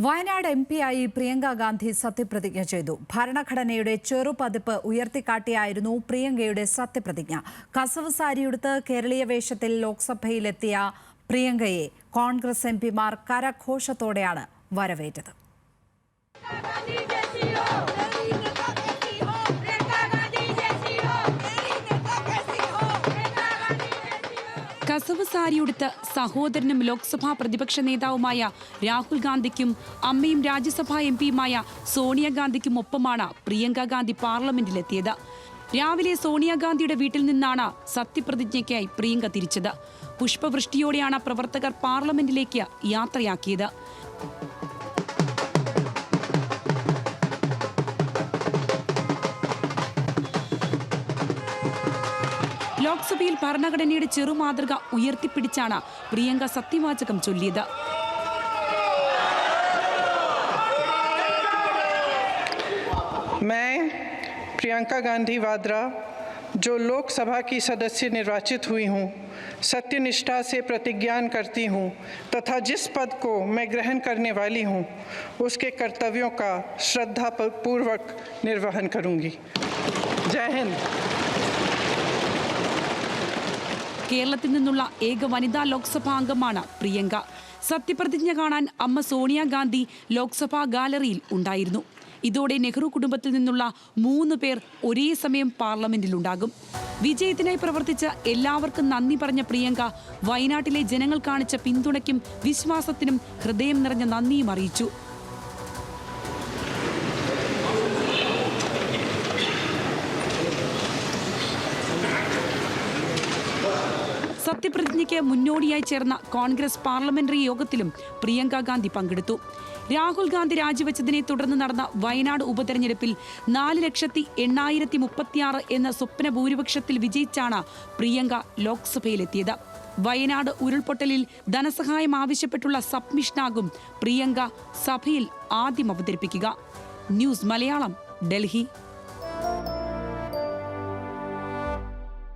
വയനാട് എംപിയായി പ്രിയങ്ക ഗാന്ധി സത്യപ്രതിജ്ഞ ചെയ്തു. ഭരണഘടനയുടെ ചെറുപതിപ്പ് ഉയർത്തിക്കാട്ടിയായിരുന്നു പ്രിയങ്കയുടെ സത്യപ്രതിജ്ഞ. കസവ് സാരിയുടുത്ത് കേരളീയ വേഷത്തിൽ ലോക്സഭയിലെത്തിയ പ്രിയങ്കയെ കോൺഗ്രസ് എംപിമാർ കരഘോഷത്തോടെയാണ് വരവേറ്റത്. കസവ് സാരിയുടുത്ത് സഹോദരനും ലോക്സഭാ പ്രതിപക്ഷ നേതാവുമായ രാഹുൽ ഗാന്ധിക്കും അമ്മയും രാജ്യസഭാ എംപിയുമായ സോണിയാഗാന്ധിക്കും ഒപ്പമാണ് പ്രിയങ്ക ഗാന്ധി പാർലമെന്റിലെത്തിയത്. രാവിലെ സോണിയാഗാന്ധിയുടെ വീട്ടിൽ നിന്നാണ് സത്യപ്രതിജ്ഞയ്ക്കായി പ്രിയങ്ക തിരിച്ചത്. പുഷ്പവൃഷ്ടിയോടെയാണ് പ്രവർത്തകർ പാർലമെന്റിലേക്ക് യാത്രയാക്കിയത്. ലോക്സഭയിൽ ഭരണഘടനയുടെ ചെറുമാതൃക ഉയർത്തിപ്പിടിച്ചാണ് പ്രിയങ്ക സത്യവാചകം ചൊല്ലിയത്. मैं प्रियंका गांधी वाड्रा जो लोकसभा की सदस्य निर्वाचित हुई हूँ, सत्यनिष्ठा से प्रतिज्ञा करती हूँ तथा जिस पद को मैं ग्रहण करने वाली हूँ उसके कर्तव्यों का श्रद्धापूर्वक निर्वहन करूँगी. जय हिंद. കേരളത്തിൽ നിന്നുള്ള ഏക വനിതാ ലോക്സഭാ അംഗമാണ് പ്രിയങ്ക. സത്യപ്രതിജ്ഞ കാണാൻ അമ്മ സോണിയാഗാന്ധി ലോക്സഭാ ഗാലറിയിൽ ഉണ്ടായിരുന്നു. ഇതോടെ നെഹ്റു കുടുംബത്തിൽ നിന്നുള്ള 3 പേർ ഒരേ സമയം പാർലമെന്റിലുണ്ടാകും. വിജയത്തിനായി പ്രവർത്തിച്ച എല്ലാവർക്കും നന്ദി പറഞ്ഞ പ്രിയങ്ക വയനാട്ടിലെ ജനങ്ങൾ കാണിച്ച പിന്തുണയ്ക്കും വിശ്വാസത്തിനും ഹൃദയം നിറഞ്ഞ നന്ദിയും അറിയിച്ചു. സത്യപ്രതിജ്ഞയ്ക്ക് മുന്നോടിയായി ചേർന്ന കോൺഗ്രസ് പാർലമെന്ററി യോഗത്തിലും പ്രിയങ്ക ഗാന്ധി പങ്കെടുത്തു. രാഹുൽ ഗാന്ധി രാജിവെച്ചതിനെ തുടർന്ന് നടന്ന വയനാട് ഉപതെരഞ്ഞെടുപ്പിൽ 4,08,036 എന്ന സ്വപ്ന ഭൂരിപക്ഷത്തിൽ വിജയിച്ചാണ് പ്രിയങ്ക ലോക്സഭയിലെത്തിയത്. വയനാട് ഉരുൾപൊട്ടലിൽ ധനസഹായം ആവശ്യപ്പെട്ടുള്ള സബ്മിഷനാകും പ്രിയങ്ക സഭയിൽ ആദ്യം അവതരിപ്പിക്കുക. ന്യൂസ് മലയാളം, ഡൽഹി.